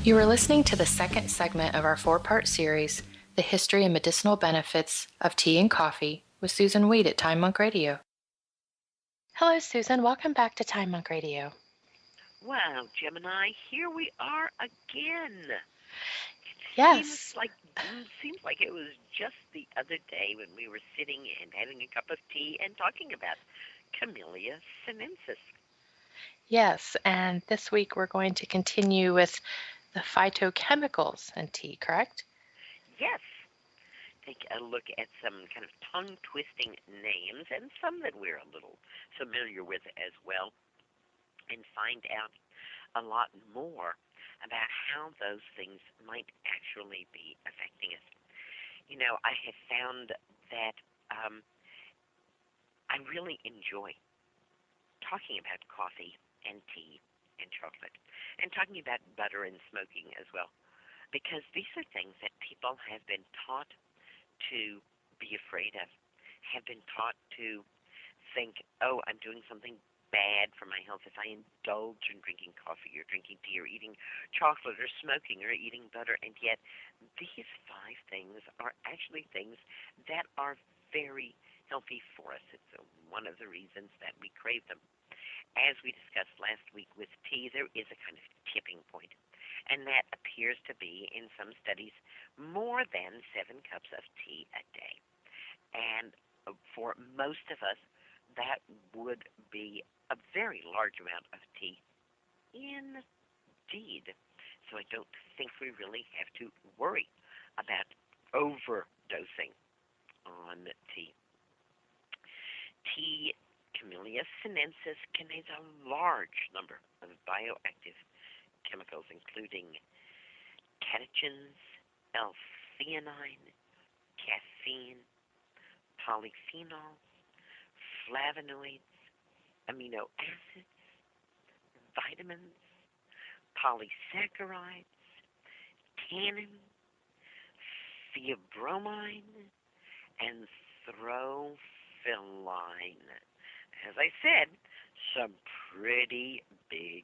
You are listening to the second segment of our four-part series, The History and Medicinal Benefits of Tea and Coffee, with Susan Weed at Time Monk Radio. Hello, Susan. Welcome back to Time Monk Radio. Wow, Gemini, here we are again. Yes. Seems like it was just the other day when we were sitting and having a cup of tea and talking about Camellia sinensis. Yes, and this week we're going to continue with the phytochemicals in tea, correct? Yes. Take a look at some kind of tongue-twisting names and some that we're a little familiar with as well, and find out a lot more about how those things might actually be affecting us. You know, I have found that I really enjoy talking about coffee and tea and chocolate and talking about butter and smoking as well, because these are things that people have been taught to be afraid of, have been taught to think, oh, I'm doing something bad for my health if I indulge in drinking coffee or drinking tea or eating chocolate or smoking or eating butter. And yet these five things are actually things that are very healthy for us. It's one of the reasons that we crave them. As we discussed last week with tea, there is a kind of tipping point, and that appears to be, in some studies, more than 7 cups of tea a day. And for most of us, that would be a very large amount of tea indeed. So I don't think we really have to worry about overdosing on tea. Tea, Camellia sinensis, contains a large number of bioactive chemicals, including catechins, L-theanine, caffeine, polyphenols, flavonoids, amino acids, vitamins, polysaccharides, tannin, theobromine, and throphylline. As I said, some pretty big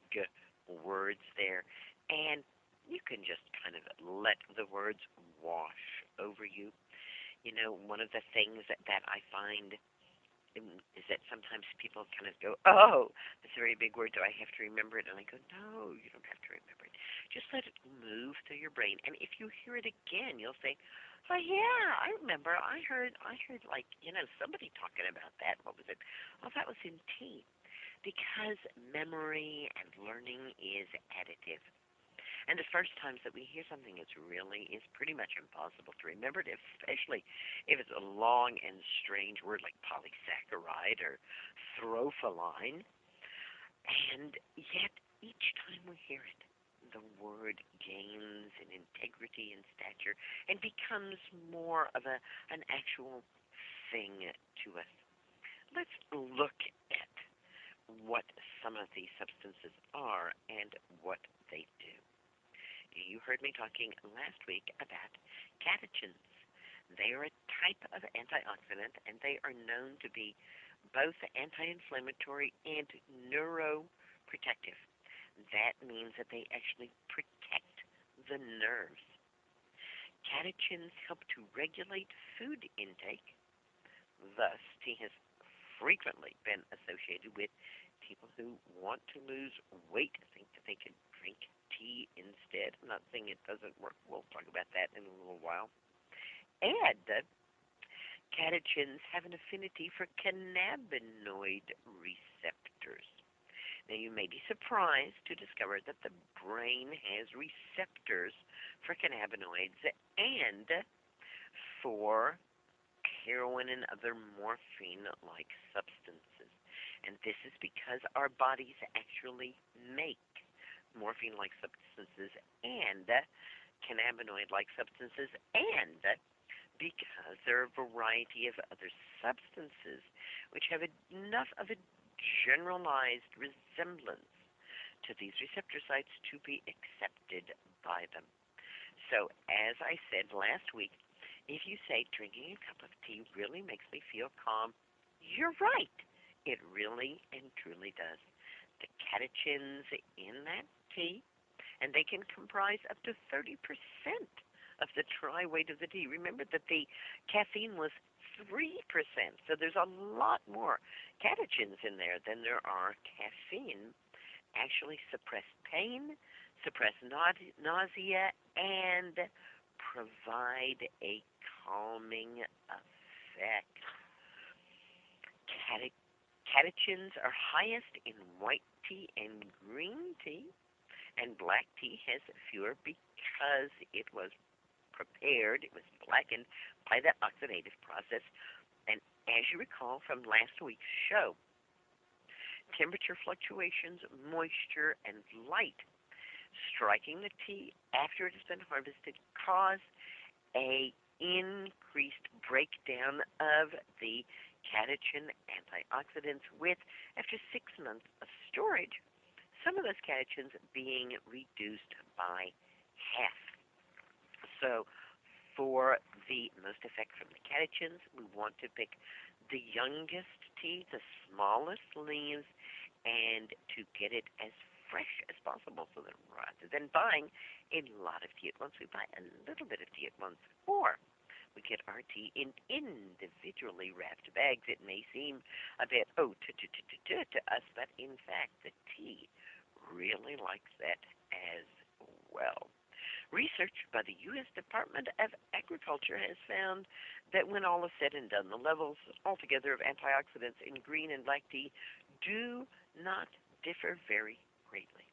words there, and you can just kind of let the words wash over you. You know, one of the things that I find is that sometimes people kind of go, oh, that's a very big word, do I have to remember it? And I go, no, you don't have to remember it. Just let it move through your brain. And if you hear it again, you'll say, oh, yeah, I remember. I heard like, somebody talking about that. What was it? Oh, that was in tea. Because memory and learning is additive. And the first times that we hear something, is pretty much impossible to remember it, especially if it's a long and strange word like polysaccharide or throphylline. And yet, each time we hear it, the word gains in integrity and stature and becomes more of an actual thing to us. Let's look at what some of these substances are and what they do. You heard me talking last week about catechins. They are a type of antioxidant, and they are known to be both anti-inflammatory and neuroprotective. That means that they actually protect the nerves. Catechins help to regulate food intake. Thus, tea has frequently been associated with people who want to lose weight, think that they can drink tea instead. I'm not saying it doesn't work. We'll talk about that in a little while. And catechins have an affinity for cannabinoid receptors. Now, you may be surprised to discover that the brain has receptors for cannabinoids and for heroin and other morphine-like substances. And this is because our bodies actually make morphine-like substances and cannabinoid-like substances, and because there are a variety of other substances which have enough of a generalized resemblance to these receptor sites to be accepted by them. So, as I said last week, if you say drinking a cup of tea really makes me feel calm, you're right. It really and truly does. The catechins in that tea and they can comprise up to 30% of the try weight of the tea. Remember that the caffeine was 3%, so there's a lot more catechins in there than there are caffeine. Actually suppress pain, suppress nausea, and provide a calming effect. Catechins are highest in white tea and green tea, and black tea has fewer because it was prepared, it was blackened by the oxidative process. And as you recall from last week's show, temperature fluctuations, moisture, and light striking the tea after it has been harvested cause a increased breakdown of the catechin antioxidants with, after 6 months of storage, some of those catechins being reduced by half. So for the most effect from the catechins, we want to pick the youngest tea, the smallest leaves, and to get it as fresh as possible, so that rather than buying a lot of tea at once, we buy a little bit of tea at once, or we get our tea in individually wrapped bags. It may seem a bit, to us, but in fact, the tea really likes that as well. Research by the U.S. Department of Agriculture has found that when all is said and done, the levels altogether of antioxidants in green and black tea do not differ very greatly.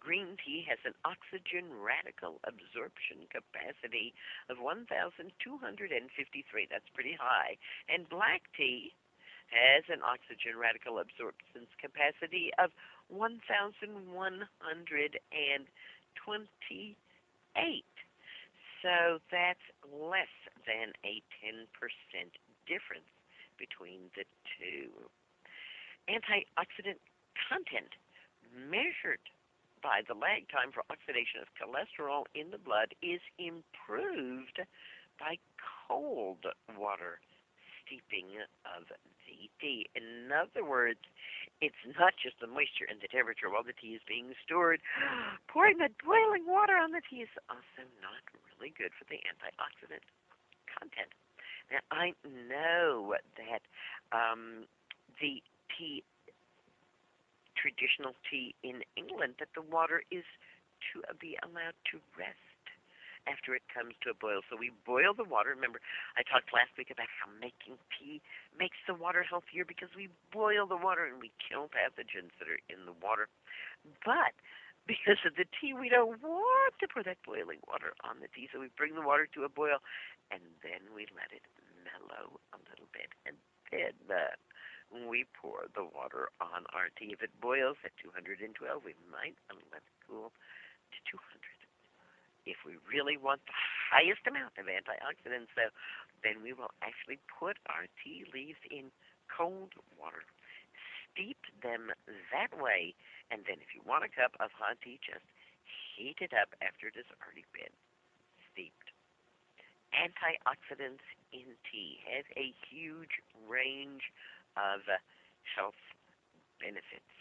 Green tea has an oxygen radical absorption capacity of 1,253. That's pretty high. And black tea has an oxygen radical absorption capacity of 1,128. So that's less than a 10% difference between the two. Antioxidant content measured by the lag time for oxidation of cholesterol in the blood is improved by cold water steeping of the tea. In other words, it's not just the moisture and the temperature while the tea is being stored. Pouring the boiling water on the tea is also not really good for the antioxidant content. Now, I know that the tea, traditional tea in England, that the water is to be allowed to rest after it comes to a boil. So we boil the water. Remember, I talked last week about how making tea makes the water healthier because we boil the water and we kill pathogens that are in the water. But because of the tea, we don't want to pour that boiling water on the tea, so we bring the water to a boil, and then we let it mellow a little bit, and then we pour the water on our tea. If it boils at 212, we might let it cool to 200. If we really want the highest amount of antioxidants, though, then we will actually put our tea leaves in cold water, steep them that way, and then if you want a cup of hot tea, just heat it up after it has already been steeped. Antioxidants in tea have a huge range of health benefits.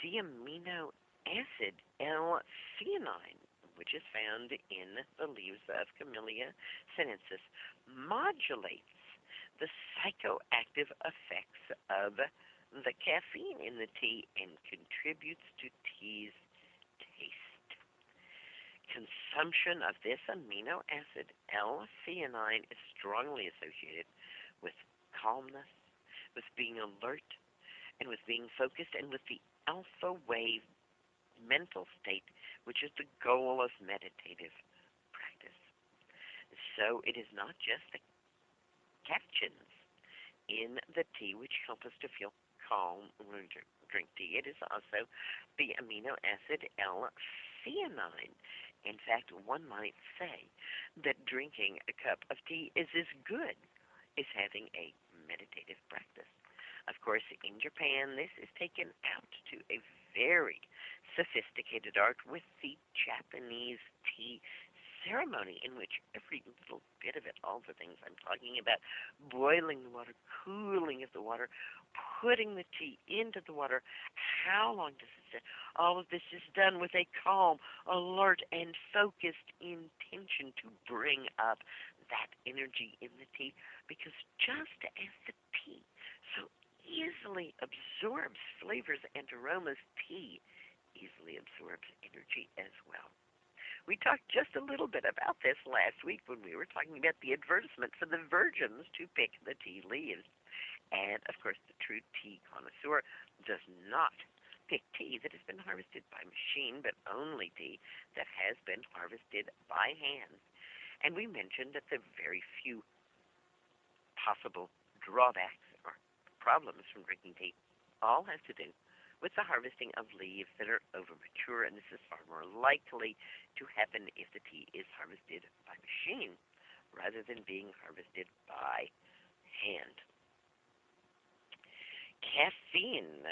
The amino acid L-theanine, which is found in the leaves of Camellia sinensis, modulates the psychoactive effects of the caffeine in the tea and contributes to tea's taste. Consumption of this amino acid, L-theanine, is strongly associated with calmness, with being alert, and with being focused, and with the alpha wave mental state, which is the goal of meditative practice. So it is not just the catechins in the tea which help us to feel calm when we drink tea. It is also the amino acid L-theanine. In fact, one might say that drinking a cup of tea is as good as having a meditative practice. Of course, in Japan, this is taken out to a very sophisticated art with the Japanese tea ceremony in which every little bit of it, all the things I'm talking about, boiling the water, cooling of the water, putting the tea into the water, how long does it sit? All of this is done with a calm, alert, and focused intention to bring up that energy in the tea, because just as the tea so easily absorbs flavors and aromas, tea easily absorbs energy as well. We talked just a little bit about this last week when we were talking about the advertisement for the virgins to pick the tea leaves. And, of course, the true tea connoisseur does not pick tea that has been harvested by machine, but only tea that has been harvested by hand. And we mentioned that the very few possible drawbacks or problems from drinking tea all have to do with the harvesting of leaves that are over-mature, and this is far more likely to happen if the tea is harvested by machine rather than being harvested by hand. Caffeine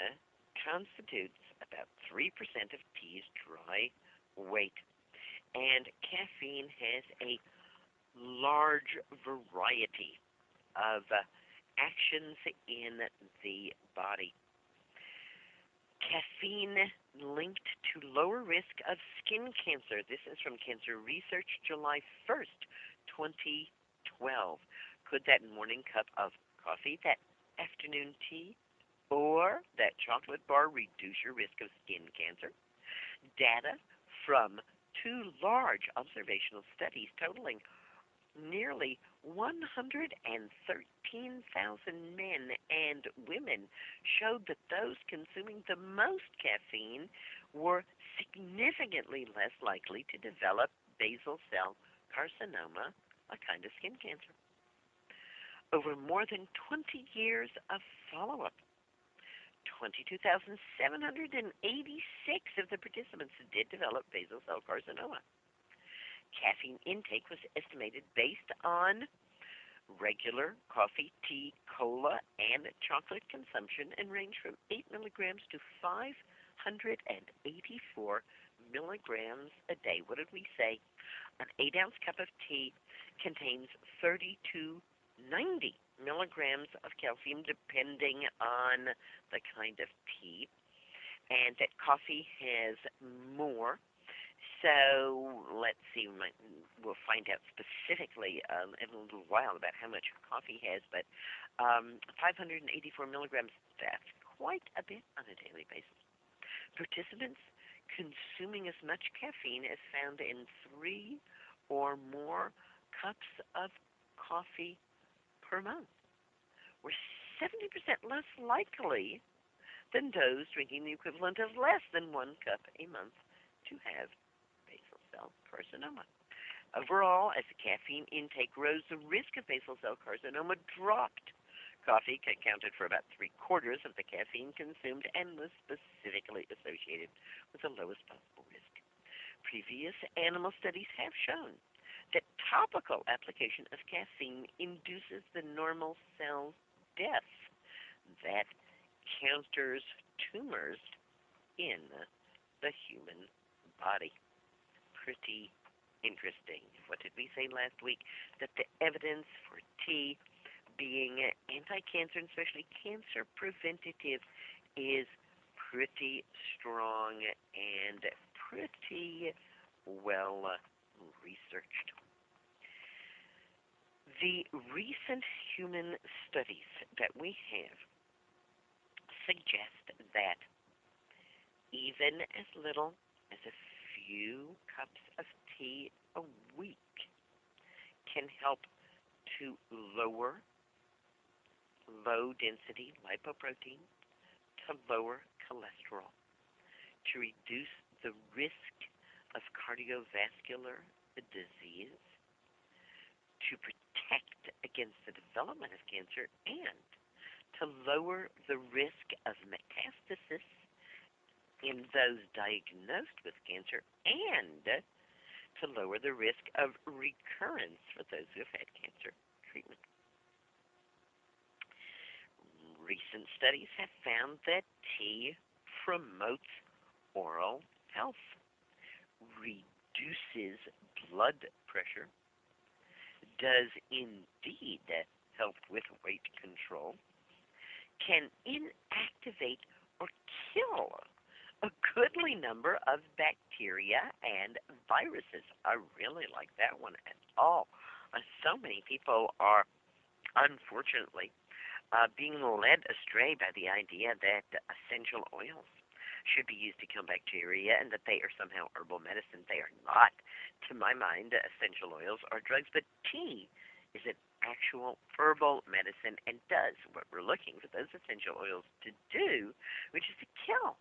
constitutes about 3% of tea's dry weight, and caffeine has a large variety of actions in the body. Caffeine linked to lower risk of skin cancer. This is from Cancer Research, July 1st, 2012. Could that morning cup of coffee, that afternoon tea, or that chocolate bar reduce your risk of skin cancer? Data from two large observational studies totaling nearly 113,000 men and women showed that those consuming the most caffeine were significantly less likely to develop basal cell carcinoma, a kind of skin cancer. Over more than 20 years of follow-up, 22,786 of the participants did develop basal cell carcinoma. Caffeine intake was estimated based on regular coffee, tea, cola, and chocolate consumption and ranged from 8 milligrams to 584 milligrams a day. What did we say? An 8-ounce cup of tea contains 30 to 90 milligrams of calcium, depending on the kind of tea, and that coffee has more. So let's see, we'll find out specifically in a little while about how much coffee has, but 584 milligrams, that's quite a bit on a daily basis. Participants consuming as much caffeine as found in 3 or more cups of coffee per month were 70% less likely than those drinking the equivalent of less than 1 cup a month to have basal cell carcinoma. Overall, as the caffeine intake rose, the risk of basal cell carcinoma dropped. Coffee accounted for about 3/4 of the caffeine consumed and was specifically associated with the lowest possible risk. Previous animal studies have shown that topical application of caffeine induces the normal cell death that counters tumors in the human body. Pretty interesting. What did we say last week? That the evidence for tea being anti-cancer and especially cancer preventative is pretty strong and pretty well researched. The recent human studies that we have suggest that even as little as a few cups of tea a week can help to lower low-density lipoprotein, to lower cholesterol, to reduce the risk of cardiovascular disease, to protect against the development of cancer, and to lower the risk of metastasis in those diagnosed with cancer, and to lower the risk of recurrence for those who have had cancer treatment. Recent studies have found that tea promotes oral health, reduces reduces blood pressure, does indeed help with weight control, can inactivate or kill a goodly number of bacteria and viruses. I really like that one at all. So many people are, unfortunately, being led astray by the idea that essential oils should be used to kill bacteria and that they are somehow herbal medicine. They are not. To my mind, essential oils are drugs, but tea is an actual herbal medicine and does what we're looking for those essential oils to do, which is to kill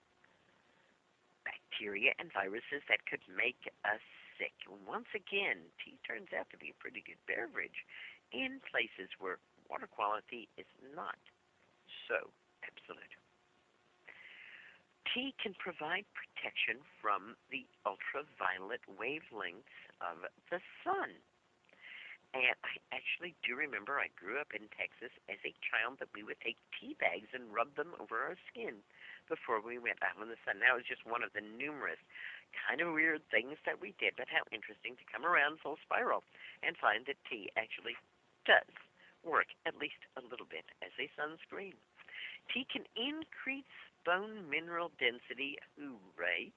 bacteria and viruses that could make us sick. Once again, tea turns out to be a pretty good beverage in places where water quality is not so absolute. Tea can provide protection from the ultraviolet wavelengths of the sun. And I actually do remember I grew up in Texas as a child that we would take tea bags and rub them over our skin before we went out in the sun. That was just one of the numerous kind of weird things that we did, but how interesting to come around full spiral and find that tea actually does work at least a little bit as a sunscreen. Tea can increase bone mineral density. Hooray.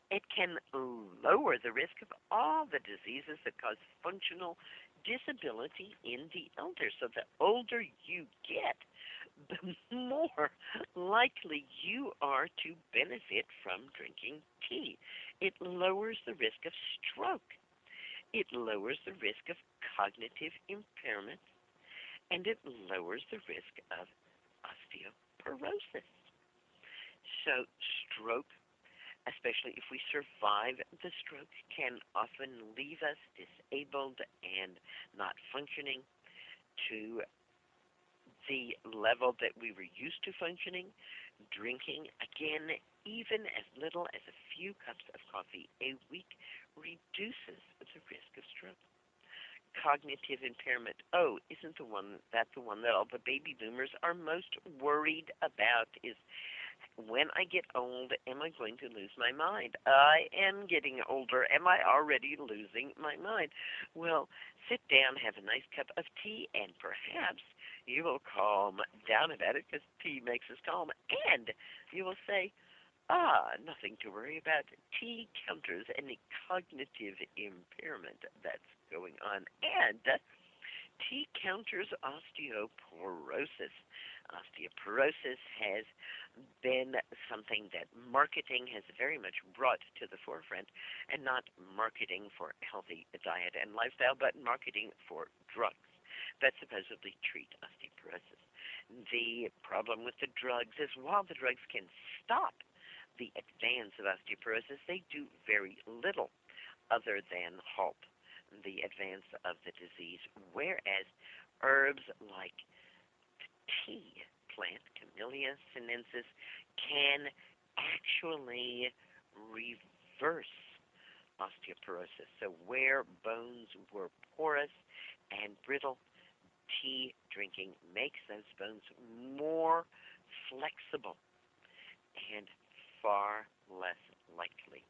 It can lower the risk of all the diseases that cause functional disability in the elder. So the older you get, the more likely you are to benefit from drinking tea. It lowers the risk of stroke. It lowers the risk of cognitive impairment. And it lowers the risk of osteoporosis. So stroke, especially if we survive the stroke, can often leave us disabled and not functioning to the level that we were used to functioning. Drinking, again, even as little as a few cups of coffee a week reduces the risk of stroke. Cognitive impairment. Oh, isn't that's the one that all the baby boomers are most worried about is when I get old, am I going to lose my mind? I am getting older. Am I already losing my mind? Well, sit down, have a nice cup of tea, and perhaps you will calm down about it because tea makes us calm. And you will say, nothing to worry about. Tea counters any cognitive impairment that's going on. And tea counters osteoporosis. Osteoporosis has been something that marketing has very much brought to the forefront, and not marketing for healthy diet and lifestyle, but marketing for drugs that supposedly treat osteoporosis. The problem with the drugs is while the drugs can stop the advance of osteoporosis, they do very little other than halt the advance of the disease, whereas herbs like the tea plant, Camellia sinensis, can actually reverse osteoporosis. So where bones were porous and brittle, tea drinking makes those bones more flexible and far less likely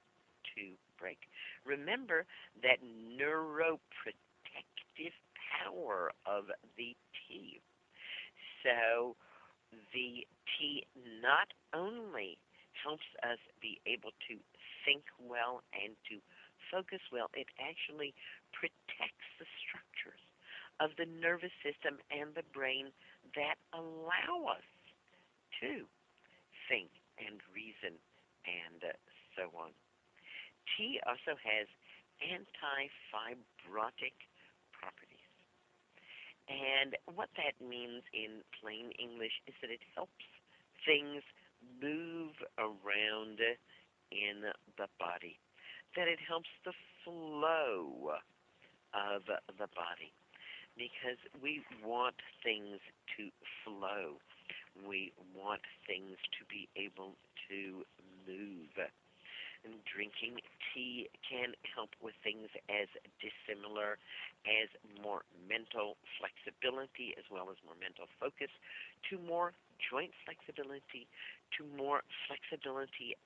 to break. Remember that neuroprotective power of the tea. So the tea not only helps us be able to think well and to focus well, it actually protects the structures of the nervous system and the brain that allow us to think and reason and so on. Tea also has anti-fibrotic properties. And what that means in plain English is that it helps things move around in the body, that it helps the flow of the body, because we want things to flow. We want things to be able to move. And drinking tea can help with things as dissimilar as more mental flexibility as well as more mental focus, to more joint flexibility, to more flexibility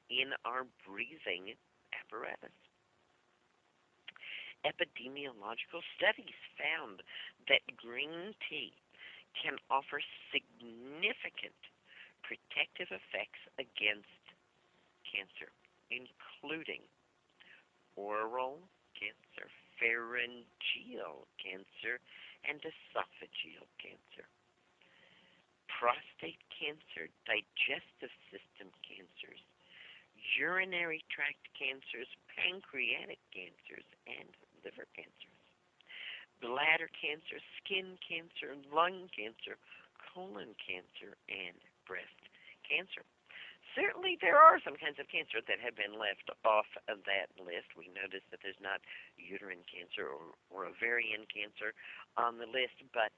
in our breathing apparatus. Epidemiological studies found that green tea can offer significant protective effects against cancer, including oral cancer, pharyngeal cancer, and esophageal cancer, prostate cancer, digestive system cancers, urinary tract cancers, pancreatic cancers, and liver cancers, bladder cancer, skin cancer, lung cancer, colon cancer, and breast cancer. Certainly, there are some kinds of cancer that have been left off of that list. We notice that there's not uterine cancer or ovarian cancer on the list, but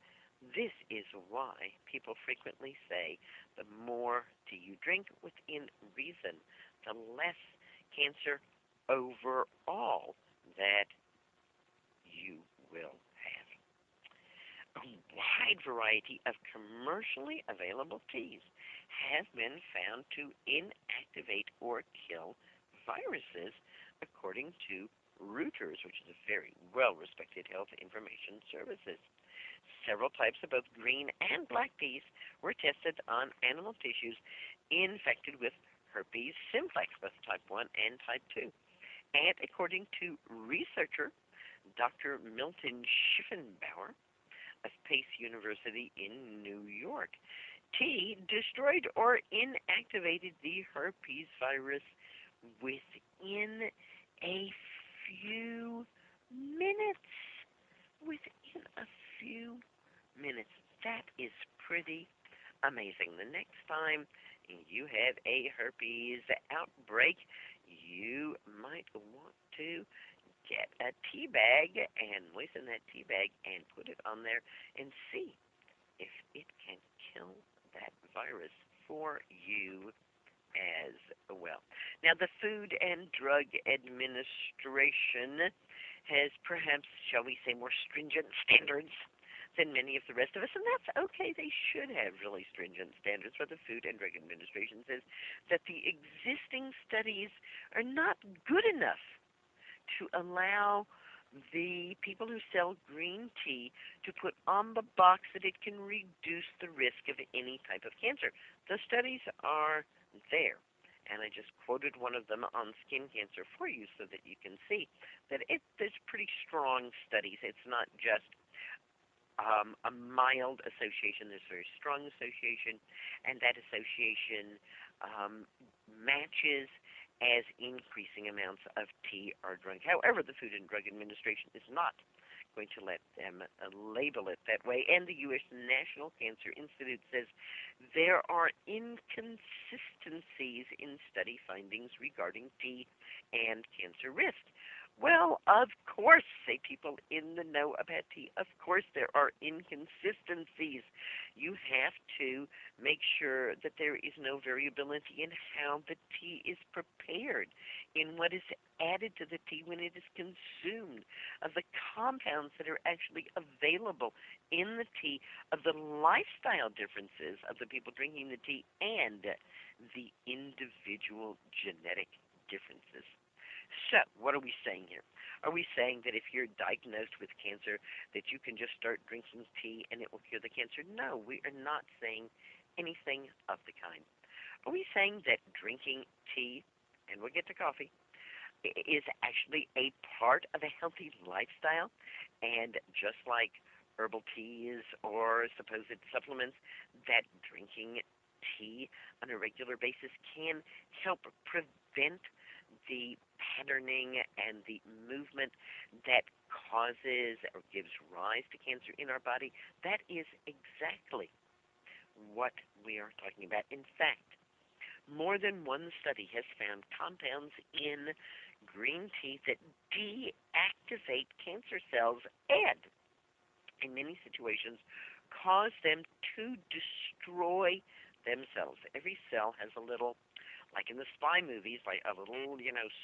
this is why people frequently say the more tea you drink within reason, the less cancer overall that you will have. A wide variety of commercially available teas have been found to inactivate or kill viruses, according to Reuters, which is a very well-respected health information services. Several types of both green and black teas were tested on animal tissues infected with herpes simplex, both type 1 and type 2. And according to researcher Dr. Milton Schiffenbauer of Pace University in New York, tea destroyed or inactivated the herpes virus within a few minutes. Within a few minutes. That is pretty amazing. The next time you have a herpes outbreak, you might want to get a tea bag and moisten that tea bag and put it on there and see if it can kill that virus for you as well. Now, the Food and Drug Administration has perhaps, shall we say, more stringent standards than many of the rest of us, and that's okay. They should have really stringent standards. But the Food and Drug Administration says that the existing studies are not good enough to allow the people who sell green tea to put on the box that it can reduce the risk of any type of cancer. The studies are there, and I just quoted one of them on skin cancer for you so that you can see that there's pretty strong studies. It's not just a mild association. There's a very strong association, and that association matches as increasing amounts of tea are drunk. However, the Food and Drug Administration is not going to let them label it that way. And the U.S. National Cancer Institute says there are inconsistencies in study findings regarding tea and cancer risk. Well, of course, say people in the know about tea, of course there are inconsistencies. You have to make sure that there is no variability in how the tea is prepared, in what is added to the tea when it is consumed, of the compounds that are actually available in the tea, of the lifestyle differences of the people drinking the tea, and the individual genetic differences. So, what are we saying here? Are we saying that if you're diagnosed with cancer, that you can just start drinking tea and it will cure the cancer? No, we are not saying anything of the kind. Are we saying that drinking tea, and we'll get to coffee, is actually a part of a healthy lifestyle? And just like herbal teas or supposed supplements, that drinking tea on a regular basis can help prevent the patterning and the movement that causes or gives rise to cancer in our body. That is exactly what we are talking about. In fact, more than one study has found compounds in green tea that deactivate cancer cells and, in many situations, cause them to destroy themselves. Every cell has a little, like in the spy movies, like a little,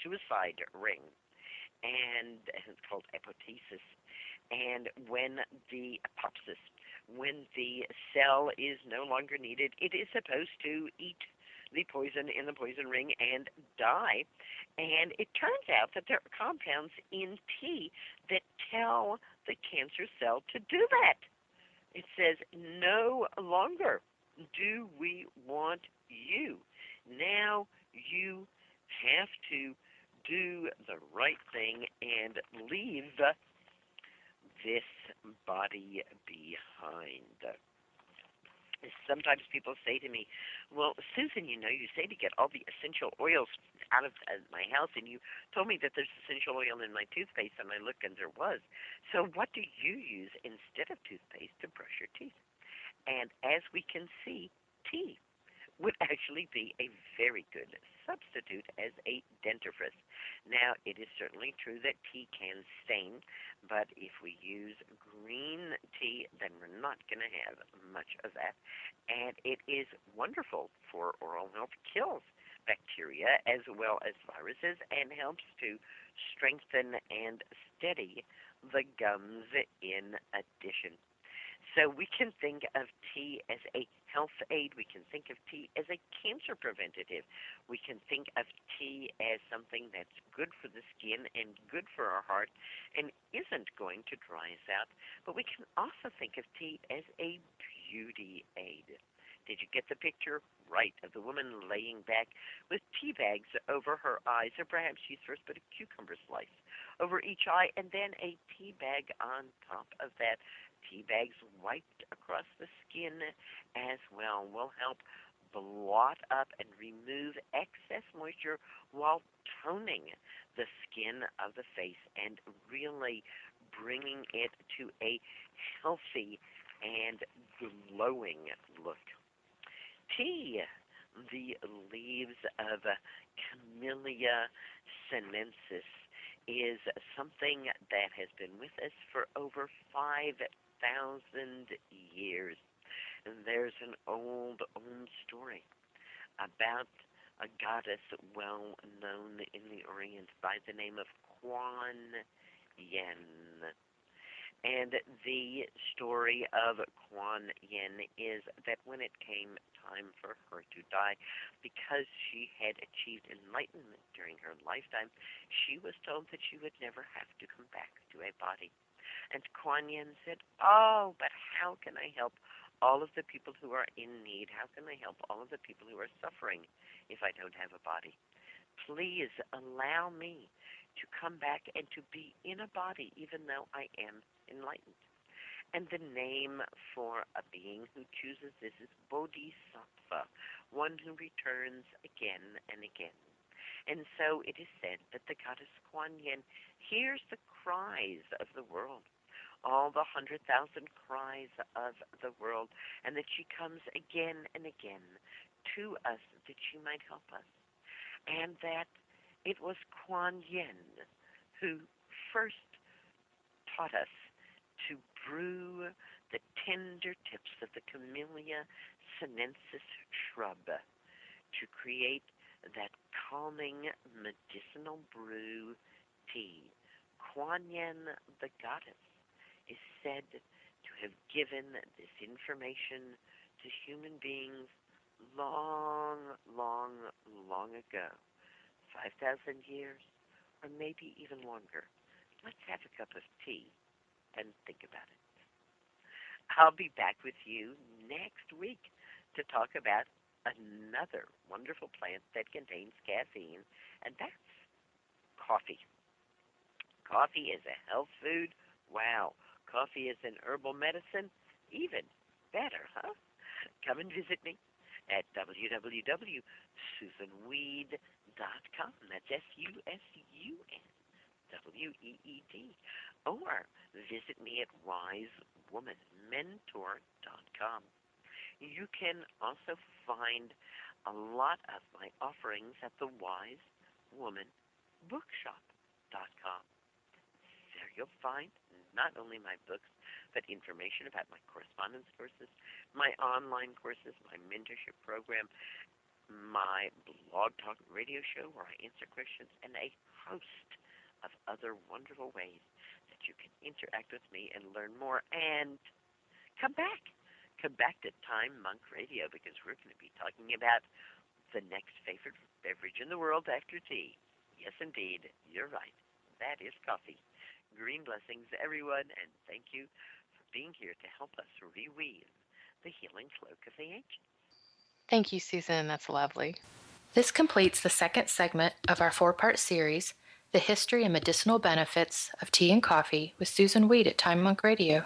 suicide ring, and it's called apotheosis. And when the apoptosis, when the cell is no longer needed, it is supposed to eat the poison in the poison ring and die. And it turns out that there are compounds in tea that tell the cancer cell to do that. It says, no longer do we want you. Now you have to do the right thing and leave this body behind. Sometimes people say to me, well, Susan, you say to get all the essential oils out of my house, and you told me that there's essential oil in my toothpaste, and I looked and there was. So what do you use instead of toothpaste to brush your teeth? And as we can see, tea would actually be a very good substitute as a dentifrice. Now, it is certainly true that tea can stain, but if we use green tea, then we're not going to have much of that. And it is wonderful for oral health, kills bacteria as well as viruses, and helps to strengthen and steady the gums in addition. So we can think of tea as a health aid. We can think of tea as a cancer preventative. We can think of tea as something that's good for the skin and good for our heart and isn't going to dry us out. But we can also think of tea as a beauty aid. Did you get the picture? Right, of the woman laying back with tea bags over her eyes, or perhaps she's first put a cucumber slice over each eye and then a tea bag on top of that. Tea bags wiped across the skin as well will help blot up and remove excess moisture while toning the skin of the face and really bringing it to a healthy and glowing look. Tea, the leaves of Camellia sinensis, is something that has been with us for over 5,000 years. And there's an old story about a goddess well known in the Orient by the name of Kuan Yin. And the story of Kuan Yin is that when it came time for her to die, because she had achieved enlightenment during her lifetime, she was told that she would never have to come back to a body. And Kuan Yin said, oh, but how can I help all of the people who are in need? How can I help all of the people who are suffering if I don't have a body? Please allow me to come back and to be in a body even though I am enlightened. And the name for a being who chooses this is Bodhisattva, one who returns again and again. And so it is said that the goddess Kuan Yin hears the cries of the world, all the 100,000 cries of the world, and that she comes again and again to us that she might help us. And that it was Kuan Yin who first taught us to brew the tender tips of the Camellia sinensis shrub to create that calming medicinal brew tea. Kuan Yin, the goddess, is said to have given this information to human beings long, long, long ago. 5,000 years, or maybe even longer. Let's have a cup of tea and think about it. I'll be back with you next week to talk about another wonderful plant that contains caffeine, and that's coffee. Coffee is a health food. Wow. Coffee is an herbal medicine. Even better, huh? Come and visit me at www.susunweed.com. That's SUSUNWEED. Or visit me at wisewomanmentor.com. You can also find a lot of my offerings at the wisewomanbookshop.com. There you'll find not only my books, but information about my correspondence courses, my online courses, my mentorship program, my blog talk radio show where I answer questions, and a host of other wonderful ways that you can interact with me and learn more. And come back. Come back to Time Monk Radio, because we're going to be talking about the next favorite beverage in the world after tea. Yes, indeed, you're right. That is coffee. Green blessings, everyone, and thank you for being here to help us reweave the healing cloak of the ancients. Thank you, Susan. That's lovely. This completes the second segment of our four-part series, The History and Medicinal Benefits of Tea and Coffee with Susan Weed at Time Monk Radio.